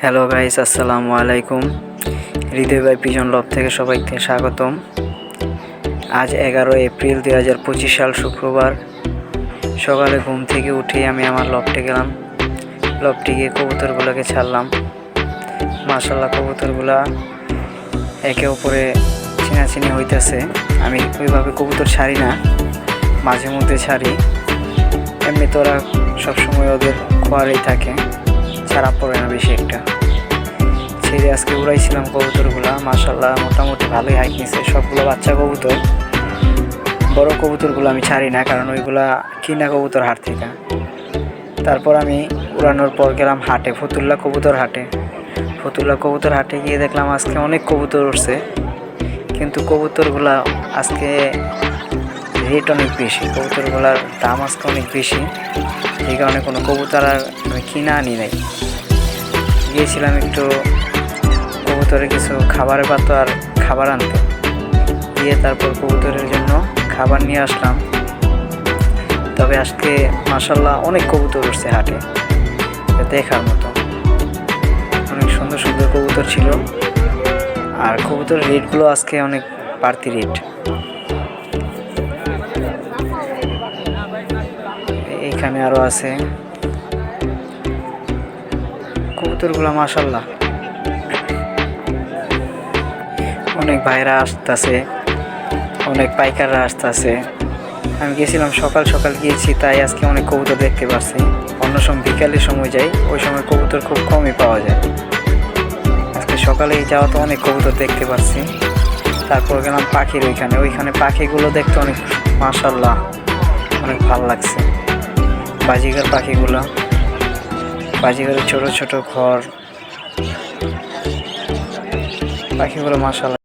Hello guys, আসসালামু আলাইকুম। হৃদয় ভাই পিজন লব থেকে সবাইকে স্বাগতম। আজ 11 এপ্রিল 2025 সাল শুক্রবার। সকালে ঘুম থেকে উঠেই আমি আমার লফটে গেলাম। লফটে গিয়ে কবুতরগুলোকে ছাড়লাম। মাশাআল্লাহ, কবুতরগুলা একে অপরে চিনাচিনি হইতেছে। আমি ওইভাবে কবুতর ছাড়ি না, মাঝে মধ্যে ছাড়ি। এমনি তো ওরা সবসময় ওদের খোয়ারেই থাকে, ছাড়া পড়ে না বেশি একটা। ছেড়ে আজকে উড়াইছিলাম কবুতরগুলা। মাশাআল্লাহ, মোটামুটি ভালোই হাইট নিছে সবগুলো বাচ্চা কবুতর। বড় কবুতরগুলো আমি ছাড়ি না, কারণ ওইগুলা কিনা কবুতর হাট থেকে। তারপর আমি উড়ানোর পর গেলাম হাটে, ফতুল্লা কবুতর হাটে। ফতুল্লা কবুতর হাটে গিয়ে দেখলাম আজকে অনেক কবুতর উঠছে, কিন্তু কবুতরগুলা আজকে রেট অনেক বেশি। কবুতরগুলার দাম আজকে অনেক বেশি, এই কারণে কোনো কবুতর আর আমি কিনা আনি নাই। গিয়েছিলাম একটু কবুতরের কিছু খাবারের পাতো আর খাবার আনতে, দিয়ে তারপর কবুতরের জন্য খাবার নিয়ে আসলাম। তবে আজকে মাশাআল্লাহ অনেক কবুতর উঠছে হাটে, দেখার মতো। অনেক সুন্দর সুন্দর কবুতর ছিল, আর কবুতরের রেটগুলো আজকে অনেক বাড়তি রেট। এইখানে আরও আছে কবুতরগুলো। মাশাআল্লাহ অনেক ভাইরা আসতেছে, অনেক পাইকাররা আসতেছে। আমি গেছিলাম সকাল সকাল গিয়েছি, তাই আজকে অনেক কবুতর দেখতে পাচ্ছি। অন্য সময় বিকালের সময় যাই, ওই সময় কবুতর খুব কমই পাওয়া যায়। আজকে সকালেই যাওয়া তো অনেক কবুতর দেখতে পাচ্ছি। তারপর গেলাম পাখির ওইখানে পাখিগুলো দেখতে অনেক মাশাআল্লাহ অনেক ভালো লাগছে। বাজিগার বাজিগারের ছোট ছোট ঘর, পাখিগুলো মাশাআল্লাহ।